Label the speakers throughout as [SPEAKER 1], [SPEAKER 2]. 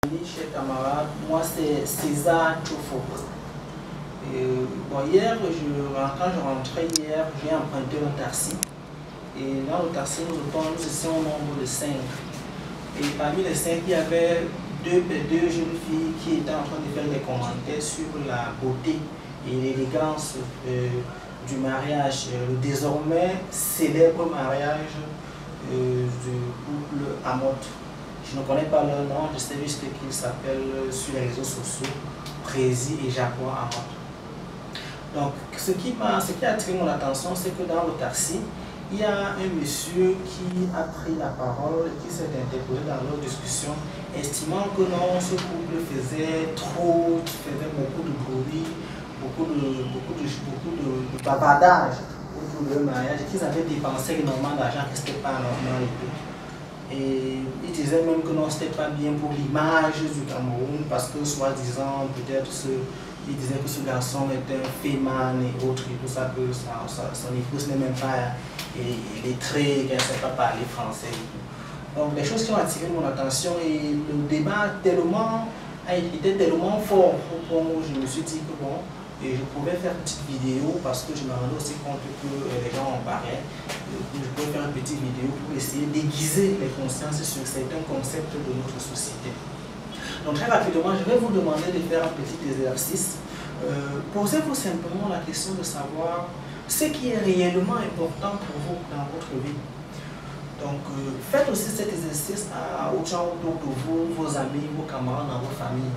[SPEAKER 1] Chers camarades, moi c'est César Tchoufo. Bon, hier, quand je rentrais hier, j'ai emprunté un taxi. Et dans le taxi, nous étions au nombre de 5. Et parmi les 5, il y avait deux jeunes filles qui étaient en train de faire des commentaires sur la beauté et l'élégance du mariage, le désormais célèbre mariage du couple Amott. Je ne connais pas leur nom, je sais juste qu'ils s'appellent sur les réseaux sociaux Prési et Jaguar Amott. Donc, ce qui a attiré mon attention, c'est que dans le taxi, il y a un monsieur qui a pris la parole et qui s'est interposé dans leur discussion, estimant que non, ce couple faisait beaucoup de bruit, beaucoup de bavardage autour de leur mariage, et qu'ils avaient dépensé énormément d'argent, que ce n'était pas normal et tout. Et il disait même que non, c'était pas bien pour l'image du Cameroun, parce que soi-disant, peut-être il disait que ce garçon était un féman et autres, et tout ça, que son épouse n'est même pas lettrée, qu'elle ne sait pas parler français et tout. Donc des choses qui ont attiré mon attention, et le débat était tellement fort au point où je me suis dit que bon, et je pouvais faire une petite vidéo parce que je me rendais aussi compte que les gens en parlaient. Je pouvais faire une petite vidéo pour essayer d'aiguiser les consciences sur certains concepts de notre société. Donc très rapidement, je vais vous demander de faire un petit exercice. Posez-vous simplement la question de savoir ce qui est réellement important pour vous dans votre vie. Donc faites aussi cet exercice aux gens autour de vous, vos amis, vos camarades, dans votre famille.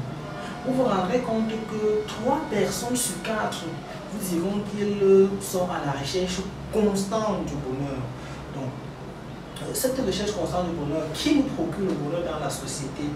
[SPEAKER 1] Vous vous rendrez compte que 3 personnes sur 4 vous diront qu'ils sont à la recherche constante du bonheur. Donc, cette recherche constante du bonheur, qui nous procure le bonheur dans la société?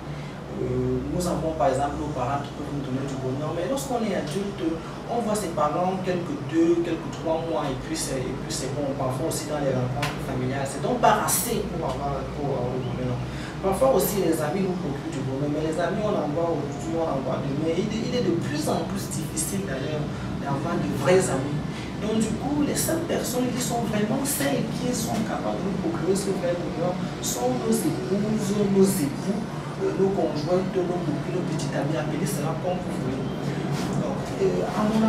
[SPEAKER 1] Nous avons par exemple nos parents qui peuvent nous donner du bonheur, mais lorsqu'on est adulte, on voit ses parents quelques 3 mois et puis c'est bon. Parfois aussi dans les rencontres familiales, c'est donc pas assez pour avoir le bonheur. Parfois aussi les amis nous procurent du bonheur, mais les amis on en voit aujourd'hui, on en voit demain. Il est de plus en plus difficile d'ailleurs d'avoir de vrais amis. Donc du coup, les seules personnes qui sont vraiment celles qui sont capables de nous procurer ce vrai bonheur sont nos épouses, nos époux, nos conjointes, nos copines, nos petits amis, appelez cela comme vous voulez. Donc, à mon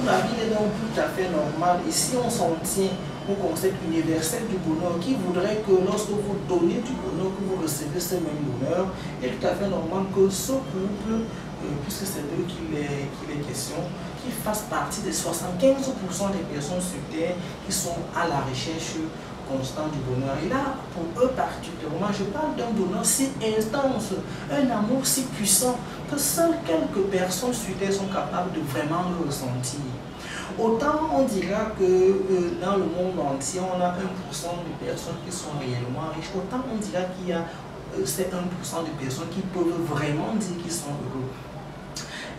[SPEAKER 1] avis, il est donc tout à fait normal. Et si on s'en tient au concept universel du bonheur, qui voudrait que lorsque vous donnez du bonheur, que vous recevez ce même bonheur, il est tout à fait normal que ce couple, puisque c'est d'eux qu'il est question, qui fasse partie des 75% des personnes sur Terre qui sont à la recherche constant du bonheur. Et là, pour eux particulièrement, je parle d'un bonheur si intense, un amour si puissant que seules quelques personnes sur Terre sont capables de vraiment le ressentir. Autant on dira que dans le monde entier, on a 1% de personnes qui sont réellement riches, autant on dira qu'il y a ces 1% de personnes qui peuvent vraiment dire qu'ils sont heureux.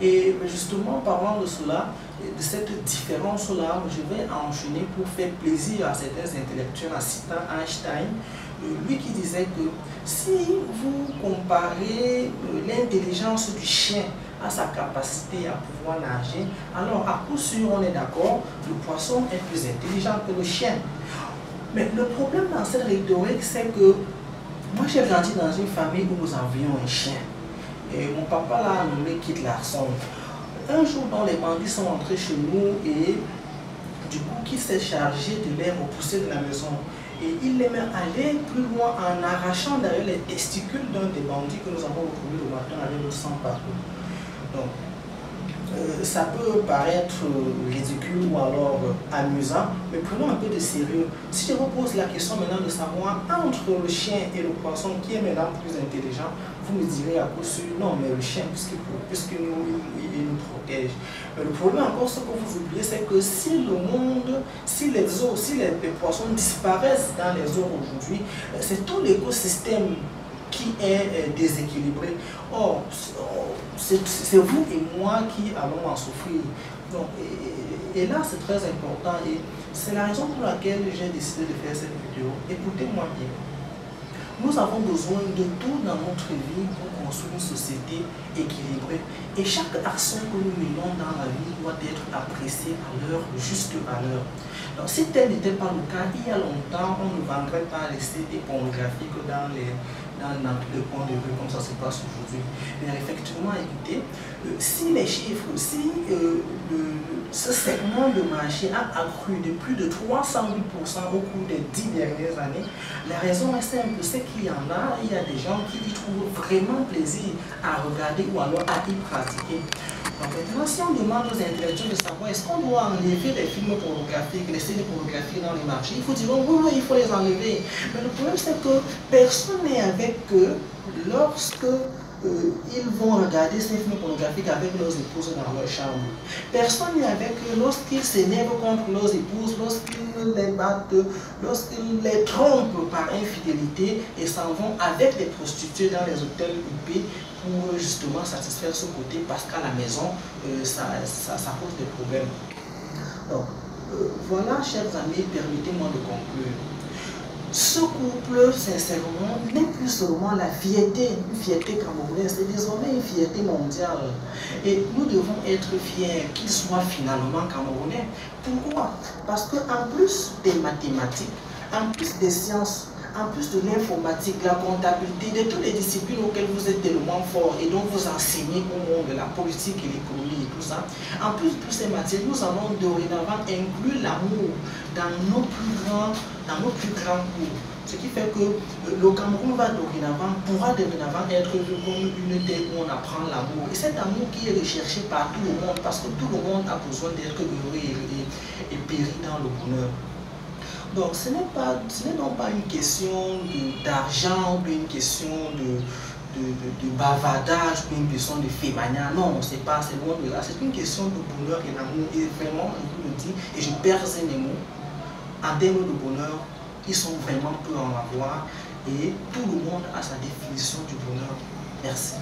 [SPEAKER 1] Et justement, parlant de cela, de cette différence-là, je vais enchaîner pour faire plaisir à certains intellectuels en citant Einstein, lui qui disait que si vous comparez l'intelligence du chien à sa capacité à pouvoir nager, alors à coup sûr, on est d'accord, le poisson est plus intelligent que le chien. Mais le problème dans cette rhétorique, c'est que moi j'ai grandi dans une famille où nous avions un chien. Et mon papa l'a nommé Kit Larson. Un jour, les bandits sont entrés chez nous et du coup, Kit s'est chargé de les repousser de la maison. Et il les met aller plus loin en arrachant d'ailleurs les testicules d'un des bandits que nous avons retrouvé le matin avec le sang partout. Donc, ça peut paraître ridicule ou alors amusant, mais prenons un peu de sérieux. Si je vous pose la question maintenant de savoir entre le chien et le poisson, qui est maintenant plus intelligent, vous me direz à coup sûr, non, mais le chien, puisque il nous protège. Mais le problème encore, ce que vous oubliez, c'est que si le monde, si les poissons disparaissent dans les eaux aujourd'hui, c'est tout l'écosystème qui est déséquilibré. Or, c'est vous et moi qui allons en souffrir. Donc, et là, c'est très important et c'est la raison pour laquelle j'ai décidé de faire cette vidéo. Écoutez-moi bien. Nous avons besoin de tout dans notre vie pour construire une société équilibrée. Et chaque action que nous menons dans la vie doit être appréciée à leur juste valeur. Donc si tel n'était pas le cas, il y a longtemps, on ne vendrait pas les CD pornographiques dans dans tous les coins de rue comme ça se passe aujourd'hui. Mais effectivement, écoutez, si les chiffres, si ce segment de marché a accru de plus de 308% au cours des 10 dernières années, la raison est simple, c'est qu'il y en a, il y a des gens qui y trouvent vraiment plaisir à regarder ou alors à y pratiquer. Donc maintenant, si on demande aux intellectuels de savoir est-ce qu'on doit enlever les films pornographiques, les scènes pornographiques dans les marchés, il faut dire oui, oui, il faut les enlever. Mais le problème c'est que personne n'est avec eux lorsque ils vont regarder ces films pornographiques avec leurs épouses dans leur chambre. Personne n'est avec eux lorsqu'ils s'énervent contre leurs épouses, lorsqu'ils les battent, lorsqu'ils les trompent par infidélité et s'en vont avec des prostituées dans les hôtels huppés pour justement satisfaire ce côté parce qu'à la maison, ça pose des problèmes. Donc, voilà, chers amis, permettez-moi de conclure. Ce couple, sincèrement, n'est plus seulement la fierté, une fierté camerounaise, c'est désormais une fierté mondiale. Et nous devons être fiers qu'ils soient finalement camerounais. Pourquoi? Parce qu'en plus des mathématiques, en plus des sciences, en plus de l'informatique, la comptabilité, de toutes les disciplines auxquelles vous êtes tellement fort et dont vous enseignez au monde, la politique et l'économie et tout ça, en plus de toutes ces matières, nous allons dorénavant inclure l'amour dans nos plus grands cours. Ce qui fait que le Cameroun pourra dorénavant être vu comme une terre où on apprend l'amour. Et cet amour qui est recherché par tout le monde, parce que tout le monde a besoin d'être heureux et péri dans le bonheur. Donc ce n'est donc pas une question d'argent ou une question de bavardage ou une question de fémania. Non, c'est loin de là. C'est une question de bonheur et d'amour. Et vraiment, je vous le dis, et je perds mes mots, en termes de bonheur, ils sont vraiment peu en avoir et tout le monde a sa définition du bonheur. Merci.